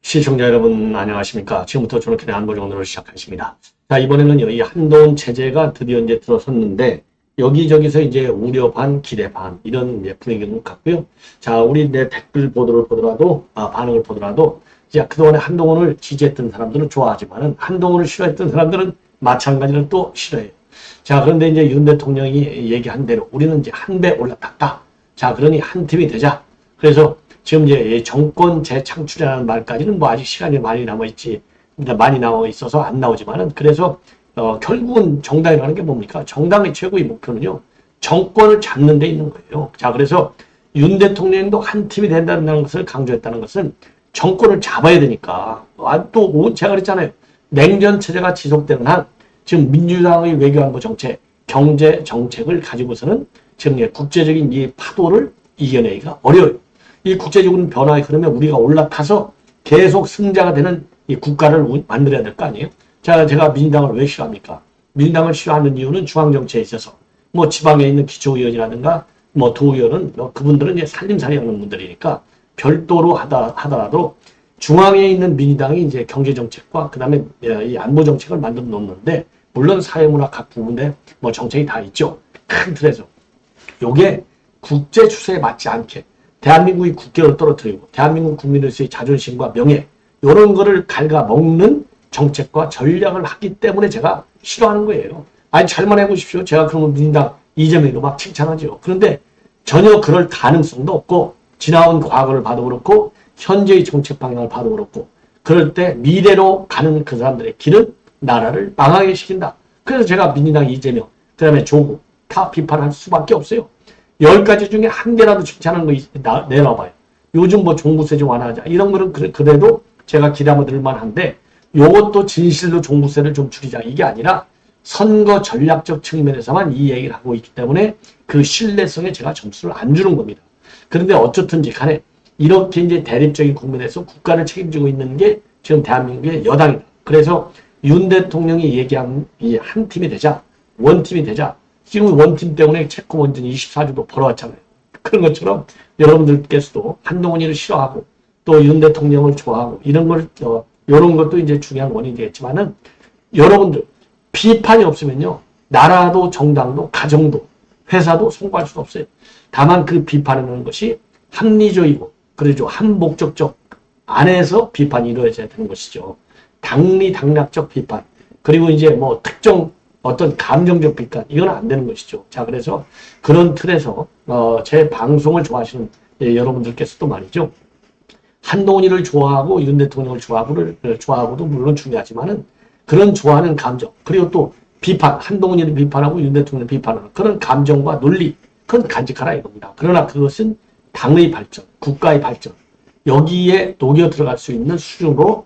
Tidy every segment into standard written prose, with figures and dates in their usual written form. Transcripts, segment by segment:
시청자 여러분 안녕하십니까. 지금부터 존엄캔의 안보정론을 시작하겠습니다. 자, 이번에는 이 한동훈 체제가 드디어 이제 들어섰는데 여기저기서 이제 우려 반 기대 반 이런 분위기는 같고요. 자, 우리 내 댓글 보도를 보더라도 반응을 보더라도 이제 그동안에 한동훈을 지지했던 사람들은 좋아하지만은 한동훈을 싫어했던 사람들은 마찬가지로 또 싫어해요. 자, 그런데 이제 윤 대통령이 얘기한 대로 우리는 이제 한 배 올라탔다. 자, 그러니 한 팀이 되자. 그래서 지금 이제 정권 재창출이라는 말까지는 뭐 아직 시간이 많이 남아있지, 많이 남아있어서 안 나오지만은 그래서 결국은 정당이라는 게 뭡니까? 정당의 최고의 목표는요, 정권을 잡는 데 있는 거예요. 자, 그래서 윤 대통령도 한 팀이 된다는 것을 강조했다는 것은 정권을 잡아야 되니까. 또 제가 그랬잖아요. 냉전 체제가 지속되는 한 지금 민주당의 외교안보 정책, 경제 정책을 가지고서는 지금 국제적인 이 파도를 이겨내기가 어려워요. 이 국제적인 변화에 그러면 우리가 올라타서 계속 승자가 되는 이 국가를 만들어야 될 거 아니에요? 자, 제가 민주당을 왜 싫어합니까? 민주당을 싫어하는 이유는 중앙정치에 있어서 뭐 지방에 있는 기초의원이라든가 뭐 도의원은 그분들은 이제 살림살이 하는 분들이니까 별도로 하더라도 중앙에 있는 민주당이 이제 경제정책과 그 다음에 이 안보정책을 만들어 놓는데 물론 사회문화 각 부분에 뭐 정책이 다 있죠. 큰 틀에서. 요게 국제 추세에 맞지 않게 대한민국의 국격을 떨어뜨리고 대한민국 국민으로서의 자존심과 명예 이런 거를 갉아먹는 정책과 전략을 하기 때문에 제가 싫어하는 거예요. 아니 잘만 해보십시오. 제가 그러면 민주당 이재명도 막 칭찬하죠. 그런데 전혀 그럴 가능성도 없고 지나온 과거를 봐도 그렇고 현재의 정책 방향을 봐도 그렇고 그럴 때 미래로 가는 그 사람들의 길은 나라를 망하게 시킨다. 그래서 제가 민주당 이재명 그 다음에 조국 다 비판할 수밖에 없어요. 10가지 중에 한 개라도 칭찬하는 거 내놔봐요. 요즘 뭐 종부세 좀 완화하자. 이런 거는 그래도 제가 기대하면 들만한데 요것도 진실로 종부세를 좀 줄이자. 이게 아니라 선거 전략적 측면에서만 이 얘기를 하고 있기 때문에 그 신뢰성에 제가 점수를 안 주는 겁니다. 그런데 어쨌든지 간에 이렇게 이제 대립적인 국면에서 국가를 책임지고 있는 게 지금 대한민국의 여당이다. 그래서 윤 대통령이 얘기한 이 한 팀이 되자, 원팀이 되자. 지금 원팀 때문에 체코 원전 24주도 벌어왔잖아요. 그런 것처럼 여러분들께서도 한동훈이를 싫어하고 또 윤 대통령을 좋아하고 이런 이런 것도 이제 중요한 원인이 되겠지만은 여러분들 비판이 없으면요. 나라도 정당도 가정도 회사도 성공할 수 없어요. 다만 그 비판하는 것이 합리적이고 그러죠. 한 목적적 안에서 비판이 이루어져야 되는 것이죠. 당리당략적 비판 그리고 이제 뭐 특정 어떤 감정적 비판 이건 안 되는 것이죠. 자, 그래서 그런 틀에서 제 방송을 좋아하시는 여러분들께서도 말이죠. 한동훈이를 좋아하고 윤 대통령을 좋아하고도 물론 중요하지만은 그런 좋아하는 감정 그리고 또 비판 한동훈이를 비판하고 윤 대통령을 비판하는 그런 감정과 논리 그건 간직하라 이겁니다. 그러나 그것은 당의 발전, 국가의 발전 여기에 녹여 들어갈 수 있는 수준으로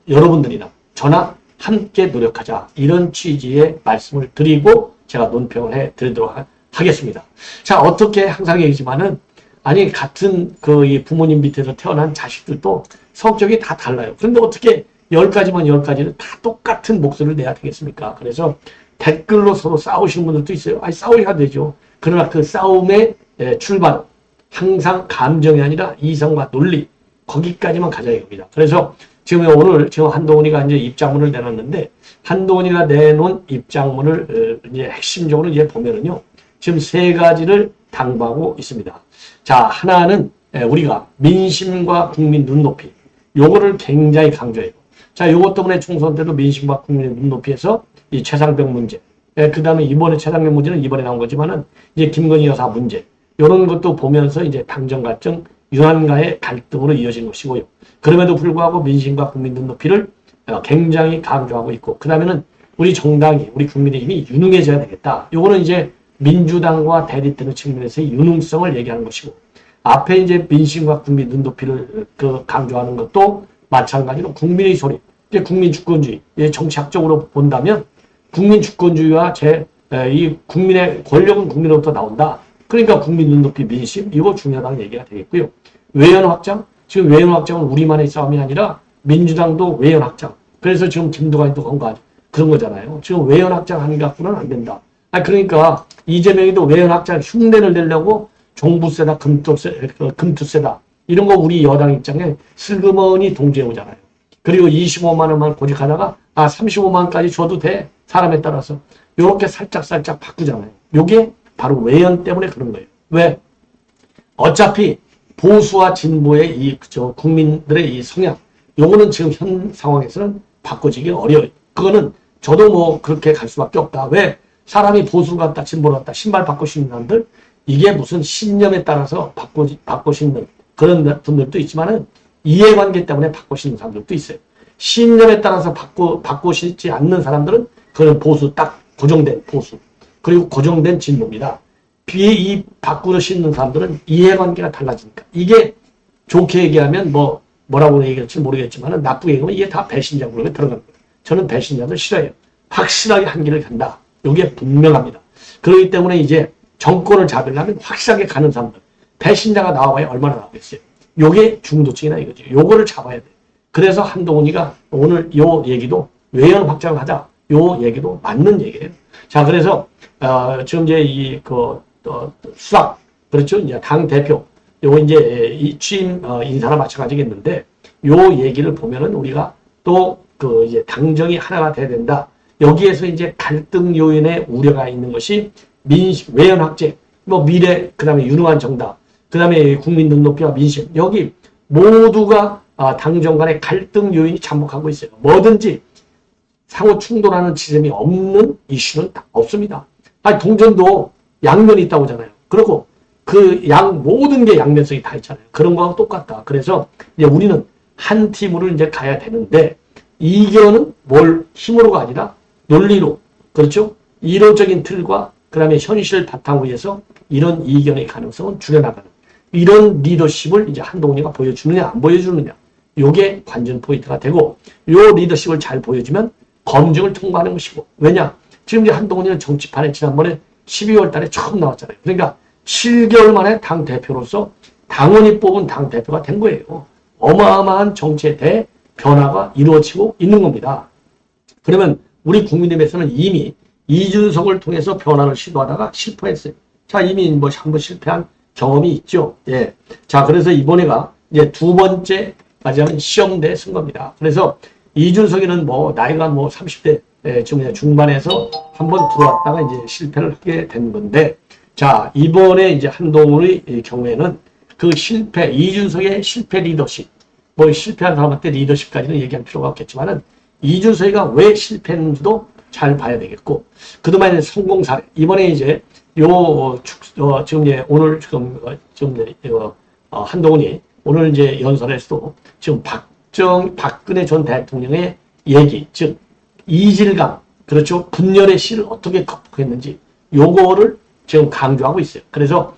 여러분들이나 저나 함께 노력하자 이런 취지의 말씀을 드리고 제가 논평을 해드리도록 하겠습니다. 자, 어떻게 항상 얘기지만은 아니 같은 이 부모님 밑에서 태어난 자식들도 성격이 다 달라요. 그런데 어떻게 10가지만 10가지를 다 똑같은 목소리를 내야 되겠습니까? 그래서 댓글로 서로 싸우시는 분들도 있어요. 아니 싸워야 되죠. 그러나 그 싸움의 출발 항상 감정이 아니라 이성과 논리 거기까지만 가자 이겁니다. 그래서 지금 오늘 한동훈이가 이제 입장문을 내놨는데 한동훈이가 내놓은 입장문을 이제 핵심적으로 이제 보면은요. 지금 3가지를 당부하고 있습니다. 자, 하나는 우리가 민심과 국민 눈높이 요거를 굉장히 강조해요. 자, 요것 때문에 총선 때도 민심과 국민의 눈높이에서 이 최상병 문제 그 다음에 이번에 최상병 문제는 이번에 나온 거지만은 이제 김건희 여사 문제 요런 것도 보면서 이제 당정 갈등 윤한과의 갈등으로 이어진 것이고요. 그럼에도 불구하고 민심과 국민 눈높이를 굉장히 강조하고 있고 그 다음에는 우리 정당이 우리 국민의힘이 유능해져야 되겠다. 요거는 이제 민주당과 대립되는 측면에서의 유능성을 얘기하는 것이고 앞에 이제 민심과 국민 눈높이를 강조하는 것도 마찬가지로 국민의 소리, 이제 국민 주권주의, 정치학적으로 본다면 국민 주권주의와 이 국민의 권력은 국민으로부터 나온다. 그러니까 국민 눈높이 민심 이거 중요하다는 얘기가 되겠고요. 외연 확장 지금 외연 확장은 우리만의 싸움이 아니라 민주당도 외연 확장 그래서 지금 김두관이도 그런 거잖아요. 지금 외연 확장하는 게 갖고는 안 된다. 그러니까 이재명이도 외연 확장 흉내를 내려고 종부세다, 금투세다. 이런 거 우리 여당 입장에 슬그머니 동조해 오잖아요. 그리고 25만 원만 고집하다가 35만 원까지 줘도 돼. 사람에 따라서. 이렇게 살짝 바꾸잖아요. 요게 바로 외연 때문에 그런 거예요. 왜? 어차피 보수와 진보의 국민들의 이 성향, 요거는 지금 현 상황에서는 바꿔지기 어려워요. 그거는 저도 뭐 그렇게 갈 수밖에 없다. 왜? 사람이 보수를 갖다 진보를 갖다 신발 바꾸시는 사람들, 이게 무슨 신념에 따라서 바꾸시는 그런 분들도 있지만은 이해관계 때문에 바꾸시는 사람들도 있어요. 신념에 따라서 바꾸시지 않는 사람들은 그런 보수, 딱 고정된 보수, 그리고 고정된 진보입니다. 이 바꾸시는 사람들은 이해관계가 달라지니까. 이게 좋게 얘기하면 뭐라고 얘기할지 모르겠지만 나쁘게 얘기하면 이게 다 배신자 그룹에 들어가는 거예요. 저는 배신자들 싫어해요. 확실하게 한 길을 간다. 이게 분명합니다. 그렇기 때문에 이제 정권을 잡으려면 확실하게 가는 사람들. 배신자가 나와봐야 얼마나 나오겠어요. 요게 중도층이나 이거죠. 요거를 잡아야 돼. 그래서 한동훈이가 오늘 요 얘기도 외연 확장을 하자. 요 얘기도 맞는 얘기예요. 자, 그래서 지금 이제 수락, 그렇죠? 이제 당 대표 요거 이제 이 취임 인사나 마찬가지겠는데 요 얘기를 보면은 우리가 또 이제 당정이 하나가 돼야 된다. 여기에서 이제 갈등 요인의 우려가 있는 것이 민심, 외연 확대, 미래, 그 다음에 유능한 정당, 그 다음에 국민 눈높이와 민심, 여기 모두가 당정 간의 갈등 요인이 잠복하고 있어요. 뭐든지 상호 충돌하는 지점이 없는 이슈는 없습니다. 동전도 양면이 있다고 하잖아요. 그리고 모든 게 양면성이 다 있잖아요. 그런 거하고 똑같다. 그래서 이제 우리는 한 팀으로 이제 가야 되는데, 이견은 힘으로가 아니라 논리로, 그렇죠? 이론적인 틀과 그 다음에 현실 바탕 위에서 이런 이견의 가능성은 줄여나가는 이런 리더십을 이제 한동훈이가 보여주느냐 안 보여주느냐, 요게 관전 포인트가 되고, 요 리더십을 잘 보여주면 검증을 통과하는 것이고, 왜냐? 지금 이제 한동훈이는 정치판에 지난번에 12월 달에 처음 나왔잖아요. 그러니까 7개월 만에 당대표로서 당원이 뽑은 당대표가 된 거예요. 어마어마한 정치에 대해 변화가 이루어지고 있는 겁니다. 그러면 우리 국민의힘에서는 이미 이준석을 통해서 변화를 시도하다가 실패했어요. 자, 이미 한번 실패한 경험이 있죠. 예. 자, 그래서 이번에가 이제 두 번째 맞이하는 시험대 선거입니다. 그래서 이준석이는 나이가 30대 지금 중반에서 한번 들어왔다가 이제 실패를 하게 된 건데, 자, 이번에 이제 한동훈의 경우에는 그 이준석의 실패 리더십, 실패한 사람한테 리더십까지는 얘기할 필요가 없겠지만은, 이준석이가 왜 실패했는지도 잘 봐야 되겠고, 그동안의 성공 사례, 이번에 이제 지금 오늘 한동훈이 오늘 이제 연설에서도 지금 박근혜 전 대통령의 얘기, 즉 이질감, 그렇죠? 분열의 시를 어떻게 극복했는지 요거를 지금 강조하고 있어요. 그래서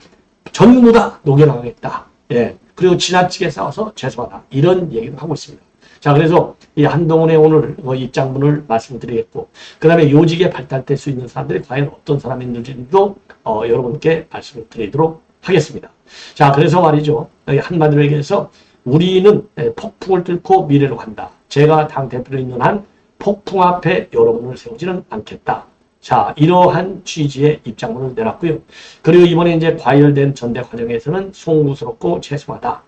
전부 다 녹여나가겠다. 예. 그리고 지나치게 싸워서 죄송하다. 이런 얘기를 하고 있습니다. 자, 그래서 이 한동훈의 오늘 입장문을 말씀드리겠고, 그 다음에 요직에 발달될 수 있는 사람들이 과연 어떤 사람인지도 여러분께 말씀을 드리도록 하겠습니다. 자, 그래서 말이죠. 한마디로 얘기해서 우리는 폭풍을 뚫고 미래로 간다. 제가 당대표로 있는 한 폭풍 앞에 여러분을 세우지는 않겠다. 자, 이러한 취지의 입장문을 내놨고요. 그리고 이번에 이제 과열된 전대 과정에서는 송구스럽고 죄송하다.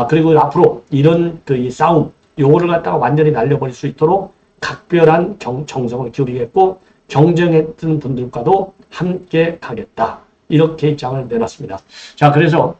그리고 앞으로 이런 이 싸움, 요거를 갖다가 완전히 날려버릴 수 있도록 각별한 정성을 기울이겠고, 경쟁했던 분들과도 함께 가겠다. 이렇게 입장을 내놨습니다. 자, 그래서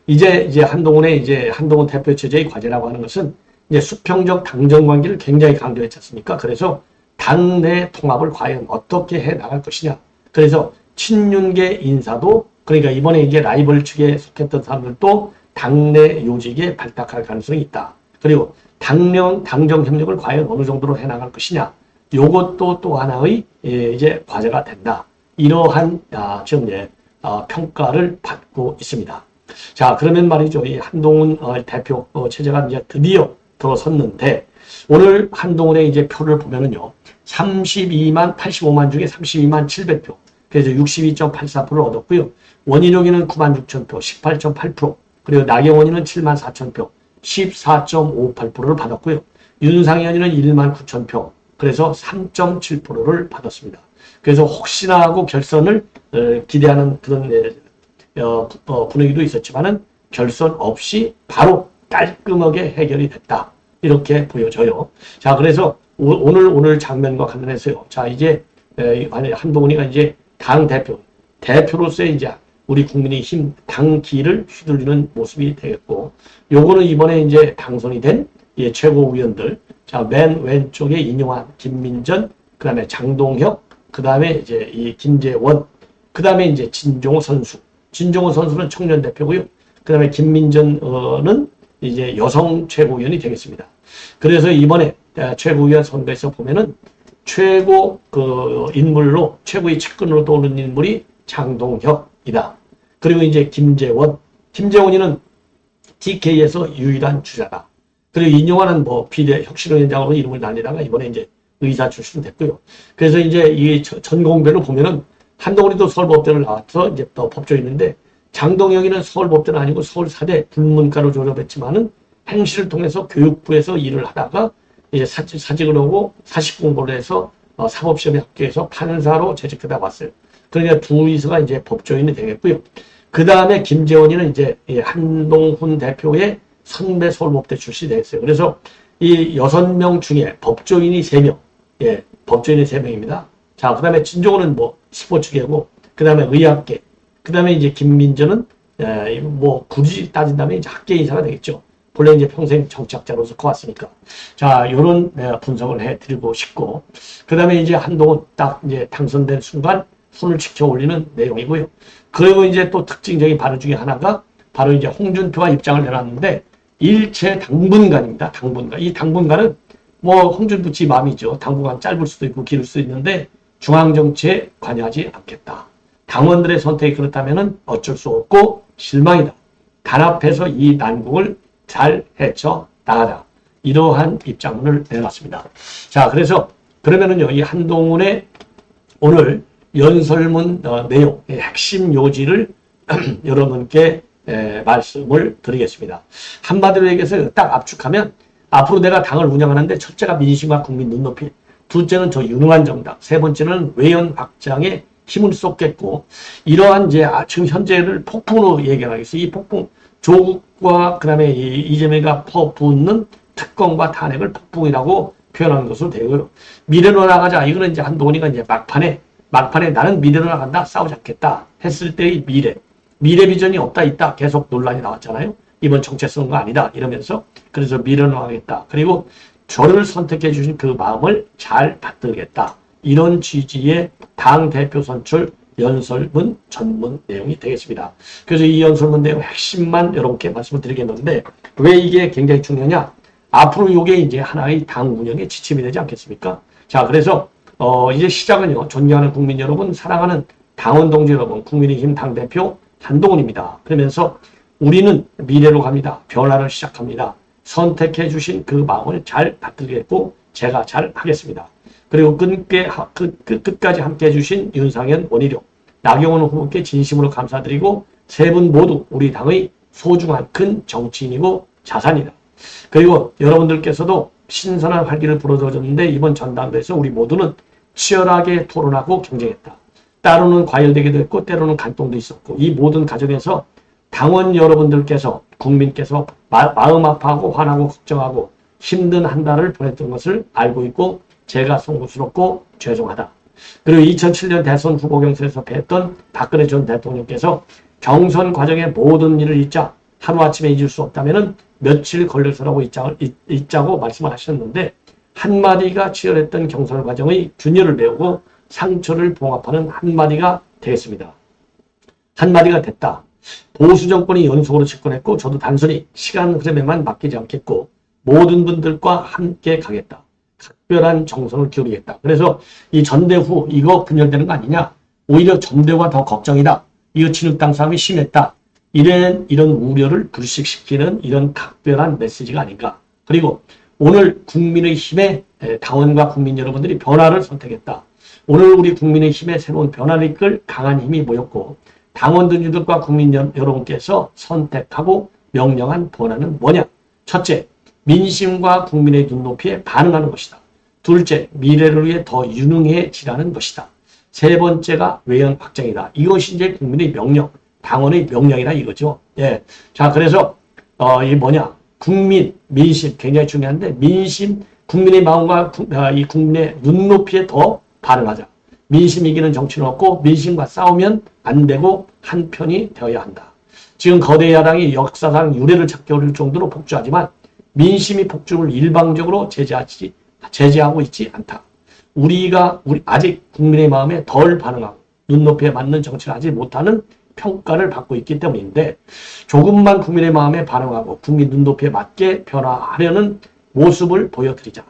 이제 한동훈 대표 체제의 과제라고 하는 것은 이제 수평적 당정 관계를 굉장히 강조했지 않습니까? 그래서 당내 통합을 과연 어떻게 해 나갈 것이냐. 그래서 친윤계 인사도, 그러니까 이번에 이제 라이벌 측에 속했던 사람들도 당내 요직에 발탁할 가능성이 있다. 그리고 당정 협력을 과연 어느 정도로 해 나갈 것이냐. 요것도 또 하나의 이제 과제가 된다. 이러한 지금 평가를 받고 있습니다. 자, 그러면 말이죠. 이 한동훈 대표 체제가 이제 드디어 들어섰는데, 오늘 한동훈의 이제 표를 보면은요, 82만 85만 중에 32만 700표, 그래서 62.84%를 얻었고요. 원희룡이는 9만 6천 표, 18.8%, 그리고 나경원이는 7만 4천 표, 14.58%를 받았고요. 윤상현이는 1만 9천 표. 그래서 3.7%를 받았습니다. 그래서 혹시나 하고 결선을 기대하는 그런 분위기도 있었지만은 결선 없이 바로 깔끔하게 해결이 됐다. 이렇게 보여져요. 자, 그래서 오늘 장면과 관련해서요. 자, 이제 한동훈이가 이제 당 대표로서 이제 우리 국민의힘 당기를 휘둘리는 모습이 되겠고, 요거는 이번에 이제 당선이 된 최고위원들, 자, 맨 왼쪽에 인용한 김민전, 그 다음에 장동혁, 그 다음에 이제 이 김재원, 그 다음에 이제 진종호 선수. 진종호 선수는 청년 대표고요. 그 다음에 김민전은 이제 여성 최고위원이 되겠습니다. 그래서 이번에 최고위원 선거에서 보면은 최고 그 인물로, 최고의 측근으로 떠오르는 인물이 장동혁이다. 그리고 이제 김재원이는 TK에서 유일한 주자다. 그리고 인용하는 비대 혁신위원장으로 이름을 날리다가 이번에 이제 의사 출신 됐고요. 그래서 이제 이 전공배로 보면은 한동훈이도 서울법대를 나와서 이제 또 법조인인데, 장동혁이는 서울법대는 아니고 서울사대 불문과로 졸업했지만은 행시를 통해서 교육부에서 일을 하다가 이제 사직을 하고 사식 공부를 해서 사법시험에 합격해서 판사로 재직하다 왔어요. 그러니까 두이서가 이제 법조인이 되겠고요. 그 다음에 김재원이는 이제 한동훈 대표의 선배 서울법대 출신이 되겠어요. 그래서 이 6명 중에 법조인이 3명, 법조인이 3명입니다. 자, 그 다음에 진종호는 스포츠계고, 그 다음에 의학계, 그 다음에 이제 김민전은 굳이 따진다면 이제 학계 인사가 되겠죠. 본래 이제 평생 정치학자로서 커왔으니까. 자, 요런 분석을 해드리고 싶고, 그 다음에 이제 한동훈 딱 이제 당선된 순간 손을 치켜 올리는 내용이고요. 그리고 이제 또 특징적인 발언 중에 하나가 바로 이제 홍준표가 입장을 내놨는데, 일체 당분간입니다. 당분간. 이 당분간은 홍준표 지 마음이죠. 당분간 짧을 수도 있고 길 수도 있는데 중앙정치에 관여하지 않겠다. 당원들의 선택이 그렇다면 어쩔 수 없고 실망이다. 단합해서 이 난국을 잘 헤쳐 나가자. 이러한 입장문을 내놨습니다. 자, 그래서 그러면은요, 이 한동훈의 오늘 연설문 내용, 핵심 요지를 여러분께 말씀을 드리겠습니다. 한마디로 얘기해서 딱 압축하면, 앞으로 내가 당을 운영하는데 첫째가 민심과 국민 눈높이, 둘째는 저 유능한 정당, 세 번째는 외연 확장에 힘을 쏟겠고, 이러한 이제 지금 현재를 폭풍으로 얘기하겠어요. 이 폭풍, 조국과 그 다음에 이재명이가 퍼붓는 특검과 탄핵을 폭풍이라고 표현한 것으로 되고요. 미래로 나가자. 이거는 이제 한동훈이가 이제 막판에 나는 미래로 나간다, 싸우지 않겠다 했을 때의 미래 비전이 없다, 있다 계속 논란이 나왔잖아요. 이번 정책 선거 아니다 이러면서. 그래서 미래로 나가겠다. 그리고 저를 선택해 주신 그 마음을 잘 받들겠다. 이런 취지의 당대표 선출 연설문 전문 내용이 되겠습니다. 그래서 이 연설문 내용 핵심만 여러분께 말씀을 드리겠는데, 왜 이게 굉장히 중요하냐? 앞으로 이게 이제 하나의 당 운영의 지침이 되지 않겠습니까? 자, 그래서 이제 시작은요, 존경하는 국민 여러분, 사랑하는 당원 동지 여러분, 국민의힘 당대표 한동훈입니다. 그러면서 우리는 미래로 갑니다. 변화를 시작합니다. 선택해 주신 그 마음을 잘 받들겠고 제가 잘 하겠습니다. 그리고 끝까지 함께 해주신 윤상현, 원희룡, 나경원 후보께 진심으로 감사드리고 세 분 모두 우리 당의 소중한 큰 정치인이고 자산이다. 그리고 여러분들께서도 신선한 활기를 불어넣어줬는데, 이번 전당대회에서 우리 모두는 치열하게 토론하고 경쟁했다. 때로는 과열되기도 했고 때로는 간통도 있었고, 이 모든 과정에서 당원 여러분들께서, 국민께서 마음 아파하고 화나고 걱정하고 힘든 한 달을 보냈던 것을 알고 있고 제가 송구스럽고 죄송하다. 그리고 2007년 대선 후보 경선에서 뵀던 박근혜 전 대통령께서 경선 과정의 모든 일을 잊자, 하루아침에 잊을 수 없다면 며칠 걸려서라고 잊자고 말씀을 하셨는데, 한마디가 치열했던 경선 과정의 균열을 메우고 상처를 봉합하는 한마디가 되겠습니다. 한마디가 됐다. 보수 정권이 연속으로 집권했고 저도 단순히 시간 흐름에만 맡기지 않겠고 모든 분들과 함께 가겠다. 각별한 정성을 기울이겠다. 그래서 이 전대후 이거 분열되는 거 아니냐? 오히려 전대후가 더 걱정이다. 이거 진흙탕 싸움이 심했다. 이런 우려를 불식시키는 이런 각별한 메시지가 아닌가. 그리고 오늘 국민의힘의 당원과 국민 여러분들이 변화를 선택했다. 오늘 우리 국민의힘의 새로운 변화를 이끌 강한 힘이 모였고, 당원들과 국민 여러분께서 선택하고 명령한 변화는 뭐냐? 첫째, 민심과 국민의 눈높이에 반응하는 것이다. 둘째, 미래를 위해 더 유능해지라는 것이다. 세 번째가 외연 확장이다. 이것이 이제 국민의 명령, 당원의 명령이다 이거죠. 예. 자, 그래서 이 뭐냐? 국민, 민심 굉장히 중요한데 민심, 국민의 마음과 이 국민의 눈높이에 더 반응하자. 민심 이기는 정치는 없고 민심과 싸우면 안 되고 한 편이 되어야 한다. 지금 거대 야당이 역사상 유례를 찾기 어려울 정도로 폭주하지만 민심이 폭주를 일방적으로 제재하고 있지 않다. 우리 아직 국민의 마음에 덜 반응하고 눈높이에 맞는 정치를 하지 못하는 평가를 받고 있기 때문인데 조금만 국민의 마음에 반응하고 국민 눈높이에 맞게 변화하려는 모습을 보여드리자.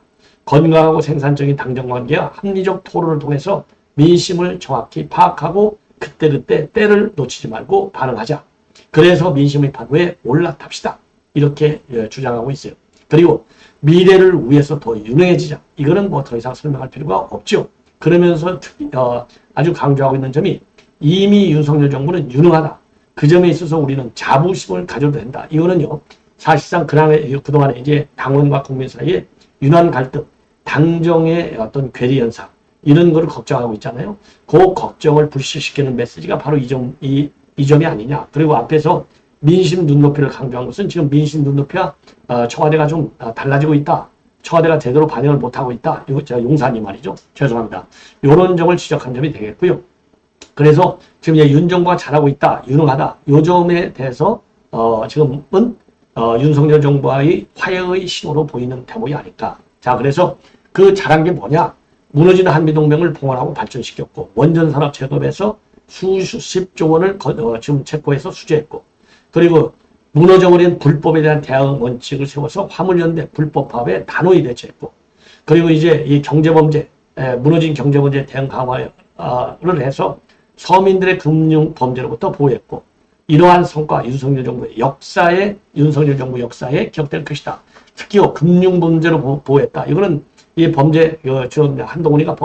건강하고 생산적인 당정관계와 합리적 토론을 통해서 민심을 정확히 파악하고 그때그때 때를 놓치지 말고 반응하자. 그래서 민심의 파도에 올라탑시다. 이렇게 주장하고 있어요. 그리고 미래를 위해서 더 유능해지자. 이거는 뭐 더 이상 설명할 필요가 없죠. 그러면서 아주 강조하고 있는 점이 이미 윤석열 정부는 유능하다. 그 점에 있어서 우리는 자부심을 가져도 된다. 이거는요. 사실상 그동안에 이제 당원과 국민 사이에 윤환 갈등, 당정의 어떤 괴리 현상 이런 거를 걱정하고 있잖아요. 그 걱정을 불식시키는 메시지가 바로 이 점이 아니냐. 그리고 앞에서 민심 눈높이를 강조한 것은 지금 민심 눈높이와 청와대가 좀 달라지고 있다. 청와대가 제대로 반영을 못하고 있다. 이거 제가 용산이 말이죠. 죄송합니다. 이런 점을 지적한 점이 되겠고요. 그래서 지금 이제 윤 정부가 잘하고 있다, 유능하다. 이 점에 대해서 지금은 윤석열 정부와의 화해의 신호로 보이는 대목이 아닐까. 자, 그래서 그 잘한 게 뭐냐? 무너지는 한미동맹을 봉헌하고 발전시켰고 원전산업 제도에서 수십조 원을 지금 체코에서 수주했고 그리고 무너져버린 불법에 대한 대응 원칙을 세워서 화물연대 불법 파업에 단호히 대처했고 그리고 이제 이 경제범죄, 무너진 경제범죄 대응 강화를 해서 서민들의 금융 범죄로부터 보호했고 이러한 성과 윤석열 정부 역사에 기억될 것이다. 특히 금융 범죄로 보호했다. 이거는 이 범죄 한동훈이가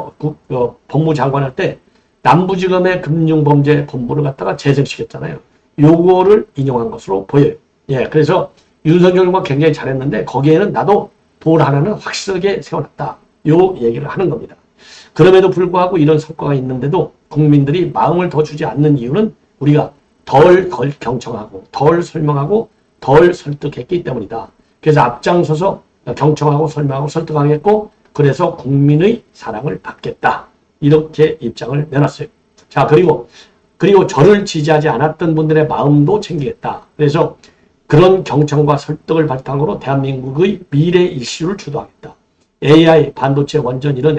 법무장관 할 때 남부지검의 금융범죄 본부를 갖다가 재생시켰잖아요. 요거를 인용한 것으로 보여요. 예, 그래서 윤석열 정부가 굉장히 잘했는데 거기에는 나도 돌 하나는 확실하게 세워놨다. 요 얘기를 하는 겁니다. 그럼에도 불구하고 이런 성과가 있는데도 국민들이 마음을 더 주지 않는 이유는 우리가 덜 경청하고 덜 설명하고 덜 설득했기 때문이다. 그래서 앞장서서 경청하고 설명하고 설득하겠고 그래서 국민의 사랑을 받겠다. 이렇게 입장을 내놨어요. 자, 그리고 저를 지지하지 않았던 분들의 마음도 챙기겠다. 그래서 그런 경청과 설득을 바탕으로 대한민국의 미래 이슈를 주도하겠다. AI, 반도체, 원전 이런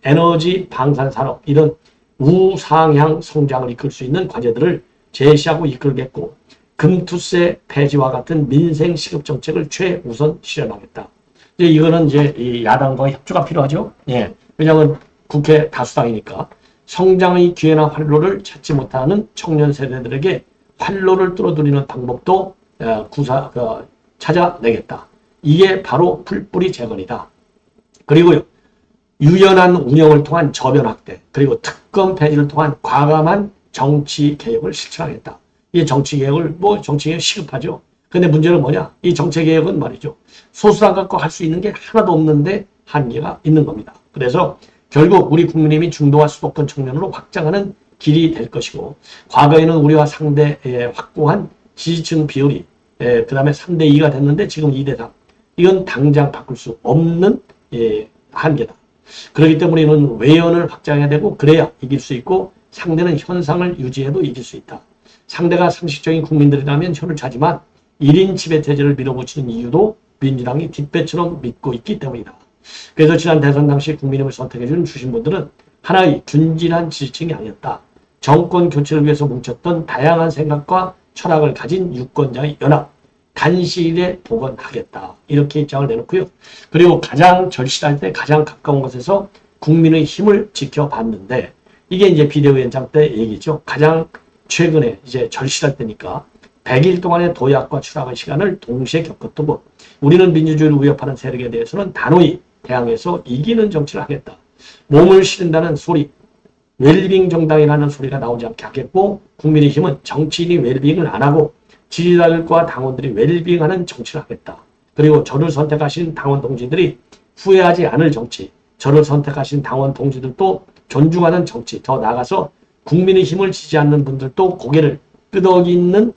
에너지 방산 산업 이런 우상향 성장을 이끌 수 있는 과제들을 제시하고 이끌겠고 금투세 폐지와 같은 민생 시급 정책을 최우선 실현하겠다. 이거는 이제 이 야당과의 협조가 필요하죠. 예. 왜냐하면 국회 다수당이니까 성장의 기회나 활로를 찾지 못하는 청년 세대들에게 활로를 뚫어드리는 방법도 찾아내겠다. 이게 바로 풀뿌리 재건이다. 그리고요. 유연한 운영을 통한 저변 확대, 그리고 특검 폐지를 통한 과감한 정치 개혁을 실천하겠다. 이 정치 개혁을 정치 개혁 시급하죠. 근데 문제는 뭐냐? 이 정치 개혁은 말이죠. 소수당 갖고 할 수 있는 게 하나도 없는데 한계가 있는 겁니다. 그래서 결국 우리 국민의힘이 중도와 수도권 청년으로 확장하는 길이 될 것이고 과거에는 우리와 상대 확고한 지지층 비율이 그 다음에 3대2가 됐는데 지금 2대3. 이건 당장 바꿀 수 없는 한계다. 그렇기 때문에 이는 외연을 확장해야 되고 그래야 이길 수 있고 상대는 현상을 유지해도 이길 수 있다. 상대가 상식적인 국민들이라면 혀를 차지만 1인 지배체제를 밀어붙이는 이유도 민주당이 뒷배처럼 믿고 있기 때문이다. 그래서 지난 대선 당시 국민의힘을 선택해준 주신 분들은 하나의 균질한 지지층이 아니었다. 정권 교체를 위해서 뭉쳤던 다양한 생각과 철학을 가진 유권자의 연합, 단시일에 복원하겠다. 이렇게 입장을 내놓고요. 그리고 가장 절실할 때 가장 가까운 곳에서 국민의 힘을 지켜봤는데 이게 이제 비대위원장 때 얘기죠. 가장 최근에 이제 절실할 때니까 100일 동안의 도약과 추락의 시간을 동시에 겪었고 우리는 민주주의를 위협하는 세력에 대해서는 단호히 대항해서 이기는 정치를 하겠다. 몸을 실은다는 소리, 웰빙 정당이라는 소리가 나오지 않게 하겠고 국민의힘은 정치인이 웰빙을 안 하고 지지자들과 당원들이 웰빙하는 정치를 하겠다. 그리고 저를 선택하신 당원 동지들이 후회하지 않을 정치, 저를 선택하신 당원 동지들도 존중하는 정치, 더 나아가서 국민의 힘을 지지하는 분들도 고개를 끄덕이는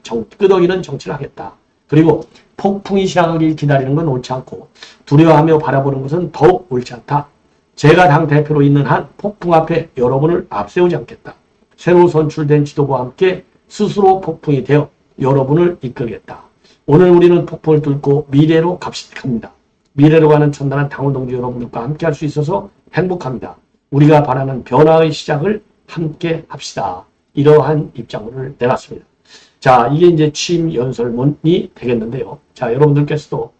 정치를 하겠다. 그리고 폭풍이 시작하길 기다리는 건 옳지 않고 두려워하며 바라보는 것은 더욱 옳지 않다. 제가 당대표로 있는 한 폭풍 앞에 여러분을 앞세우지 않겠다. 새로 선출된 지도부와 함께 스스로 폭풍이 되어 여러분을 이끌겠다. 오늘 우리는 폭풍을 뚫고 미래로 갑니다. 미래로 가는 천단한 당원 동지 여러분들과 함께 할 수 있어서 행복합니다. 우리가 바라는 변화의 시작을 함께 합시다. 이러한 입장문을 내놨습니다. 자, 이게 이제 취임 연설문이 되겠는데요. 자, 여러분들께서도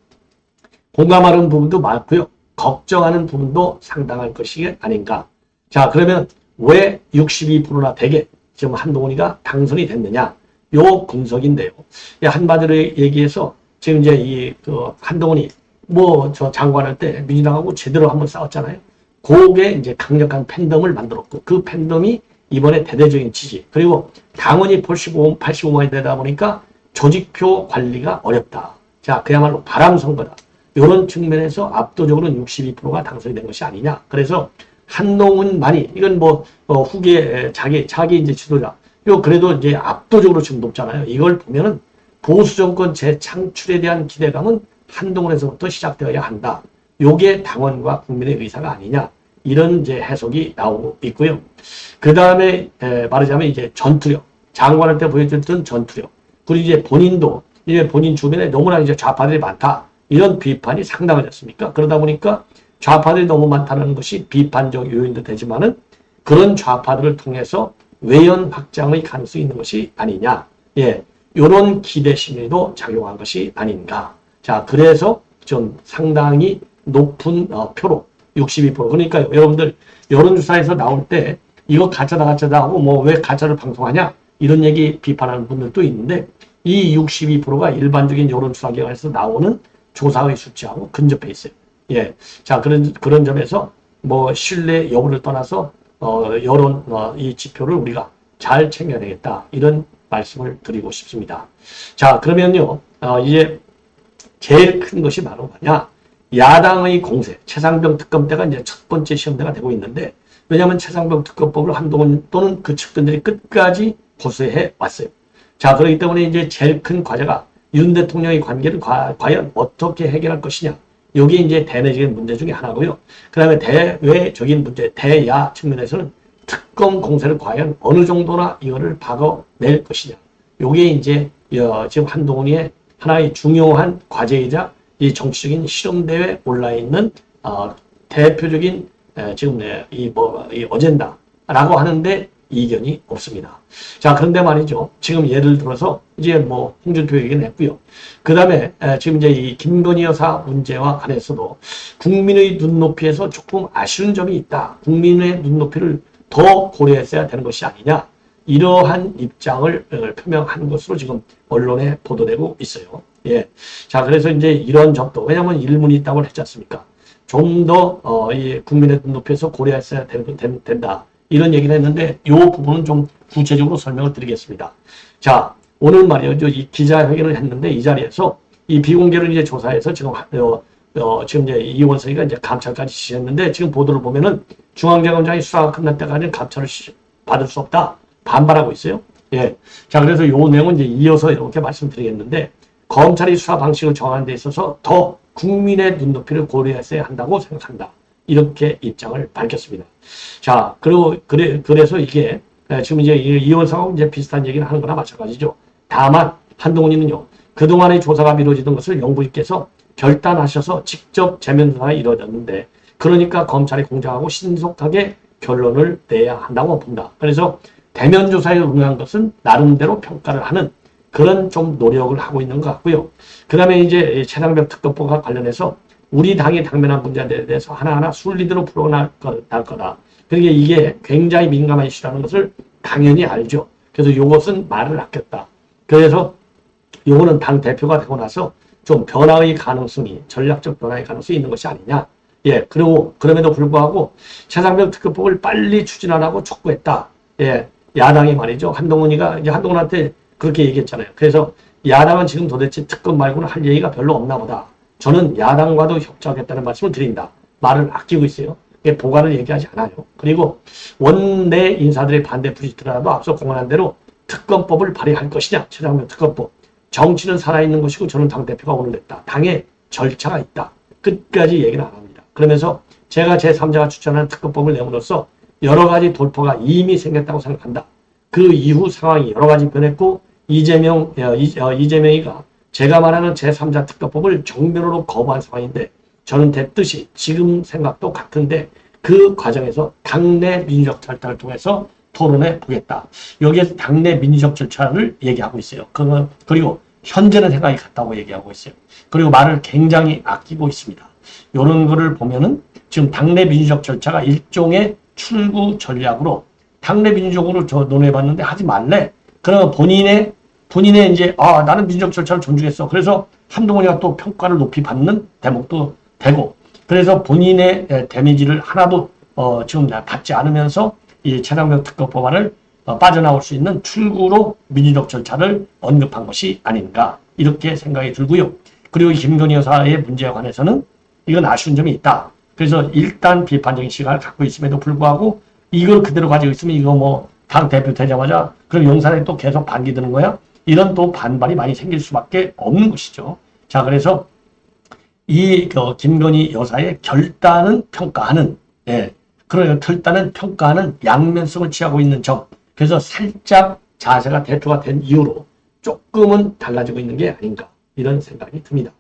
공감하는 부분도 많고요. 걱정하는 부분도 상당할 것이 아닌가. 자, 그러면 왜 62%나 되게 지금 한동훈이가 당선이 됐느냐. 요 분석인데요. 한마디로 얘기해서 지금 이제 한동훈이 저 장관할 때 민주당하고 제대로 한번 싸웠잖아요. 그게 이제 강력한 팬덤을 만들었고 그 팬덤이 이번에 대대적인 지지 그리고 당원이 85만이 되다 보니까 조직표 관리가 어렵다. 자, 그야말로 바람선거다. 이런 측면에서 압도적으로 62%가 당선이 된 것이 아니냐. 그래서 한동훈만이 이건 후계 자기 이제 지도자 그래도 이제 압도적으로 지금 높잖아요. 이걸 보면은 보수 정권 재창출에 대한 기대감은 한동훈에서부터 시작되어야 한다. 요게 당원과 국민의 의사가 아니냐. 이런 이제 해석이 나오고 있고요. 그 다음에 말하자면 이제 전투력. 장관할 때 보여줬던 전투력. 그리고 이제 본인도 이제 본인 주변에 너무나 이제 좌파들이 많다. 이런 비판이 상당하지 않습니까? 그러다 보니까 좌파들이 너무 많다는 것이 비판적 요인도 되지만은 그런 좌파들을 통해서 외연 확장의 가능성이 있는 것이 아니냐. 예. 요런 기대 심리도 작용한 것이 아닌가. 자, 그래서 좀 상당히 높은 표로 62%. 그러니까 여러분들 여론조사에서 나올 때 이거 가짜다 하고 왜 가짜를 방송하냐 이런 얘기 비판하는 분들도 있는데 이 62%가 일반적인 여론조사 기관에서 나오는 조사의 수치하고 근접해 있어요. 예. 자, 그런 점에서 신뢰 여부를 떠나서 여론 이 지표를 우리가 잘 챙겨야 되겠다. 이런 말씀을 드리고 싶습니다. 자, 그러면요. 이제 제일 큰 것이 바로 뭐냐? 야당의 공세, 최상병 특검 때가 이제 첫 번째 시험대가 되고 있는데, 왜냐하면 최상병 특검법을 한동훈 또는 그 측근들이 끝까지 고수해 왔어요. 자, 그렇기 때문에 이제 제일 큰 과제가 윤 대통령의 관계를 과연 어떻게 해결할 것이냐. 이게 이제 대내적인 문제 중에 하나고요. 그 다음에 대외적인 문제, 대야 측면에서는 특검 공세를 과연 어느 정도나 이거를 박아낼 것이냐. 이게 이제 지금 한동훈의 하나의 중요한 과제이자 이 정치적인 실험대회에 올라있는 대표적인 지금 이 어젠다라고 하는데 이견이 없습니다. 자, 그런데 말이죠. 지금 예를 들어서 이제 홍준표 얘기는 했고요. 그 다음에 지금 이제 이 김건희 여사 문제와 관해서도 국민의 눈높이에서 조금 아쉬운 점이 있다. 국민의 눈높이를 더 고려했어야 되는 것이 아니냐. 이러한 입장을 표명한 것으로 지금 언론에 보도되고 있어요. 예. 자, 그래서 이제 이런 점도, 왜냐하면 일문이 있다고 했지 않습니까? 좀 더, 이 국민의 눈높이에서 고려했어야 된다. 이런 얘기를 했는데, 이 부분은 좀 구체적으로 설명을 드리겠습니다. 자, 오늘 말이죠. 이 기자회견을 했는데, 이 자리에서 이 비공개를 이제 조사해서 지금, 지금 이제 이원석이가 이제 감찰까지 지시했는데, 지금 보도를 보면은 중앙지검장이 수사가 끝날 때까지는 감찰을 받을 수 없다. 반발하고 있어요. 예. 자, 그래서 요 내용은 이제 이어서 이렇게 말씀드리겠는데, 검찰이 수사 방식을 정하는 데 있어서 더 국민의 눈높이를 고려했어야 한다고 생각한다. 이렇게 입장을 밝혔습니다. 자, 그래서 이게 지금 이제 이원석하고 이제 비슷한 얘기를 하는 거나 마찬가지죠. 다만 한동훈이는요, 그동안의 조사가 미뤄지던 것을 영부인께서 결단하셔서 직접 재면 조사가 이루어졌는데, 그러니까 검찰이 공정하고 신속하게 결론을 내야 한다고 본다. 그래서 대면 조사에 응한 것은 나름대로 평가를 하는 그런 좀 노력을 하고 있는 것 같고요. 그 다음에 이제 최상병 특검법과 관련해서 우리 당이 당면한 문제에 대해서 하나하나 순리대로 풀어갈 거다. 그러니까 이게 굉장히 민감한 이슈라는 것을 당연히 알죠. 그래서 이것은 말을 아꼈다. 그래서 이거는 당 대표가 되고 나서 좀 변화의 가능성이, 전략적 변화의 가능성이 있는 것이 아니냐. 예, 그리고 그럼에도 불구하고 최상병 특검법을 빨리 추진하라고 촉구했다. 예, 야당이 말이죠. 한동훈이가 이제 한동훈한테 그렇게 얘기했잖아요. 그래서 야당은 지금 도대체 특검 말고는 할 얘기가 별로 없나 보다. 저는 야당과도 협조하겠다는 말씀을 드린다. 말을 아끼고 있어요. 보관을 얘기하지 않아요. 그리고 원내 인사들의 반대 부딪히더라도 앞서 공언한 대로 특검법을 발의할 것이냐. 최장면 특검법. 정치는 살아있는 것이고 저는 당대표가 오늘 냈다. 당에 절차가 있다. 끝까지 얘기는 안 합니다. 그러면서 제가 제3자가 추천하는 특검법을 내므로써 여러 가지 돌파가 이미 생겼다고 생각한다. 그 이후 상황이 여러 가지 변했고 이재명이가 제가 말하는 제3자 특검법을 정면으로 거부한 상황인데 저는 됐듯이 지금 생각도 같은데 그 과정에서 당내 민주적 절차를 통해서 토론해 보겠다. 여기에서 당내 민주적 절차를 얘기하고 있어요. 그리고 현재는 생각이 같다고 얘기하고 있어요. 그리고 말을 굉장히 아끼고 있습니다. 이런 거를 보면은 지금 당내 민주적 절차가 일종의 출구 전략으로 당내 민주적으로 저 논의해봤는데 하지 말래. 그러면 본인의 이제 나는 민주적 절차를 존중했어. 그래서 한동훈이가 또 평가를 높이 받는 대목도 되고 그래서 본인의 데미지를 하나도 지금 받지 않으면서 이 최장면 특검 법안을 빠져나올 수 있는 출구로 민주적 절차를 언급한 것이 아닌가 이렇게 생각이 들고요. 그리고 김건희 여사의 문제에 관해서는 이건 아쉬운 점이 있다. 그래서 일단 비판적인 시각을 갖고 있음에도 불구하고 이걸 그대로 가지고 있으면 이거 뭐 당 대표 되자마자 그럼 용산에 또 계속 반기 드는 거야? 이런 또 반발이 많이 생길 수밖에 없는 것이죠. 자, 그래서 이 김건희 여사의 결단은 평가하는 그런 결단은 평가하는 양면성을 취하고 있는 점. 그래서 살짝 자세가 대표가 된 이후로 조금은 달라지고 있는 게 아닌가 이런 생각이 듭니다.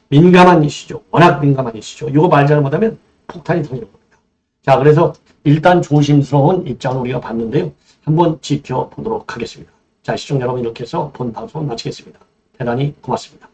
민감한 이슈죠. 워낙 민감한 이슈죠. 이거 말 잘못하면 폭탄이 터지는 겁니다. 자, 그래서 일단 조심스러운 입장을 우리가 봤는데요. 한번 지켜보도록 하겠습니다. 자, 시청자 여러분 이렇게 해서 본 방송 마치겠습니다. 대단히 고맙습니다.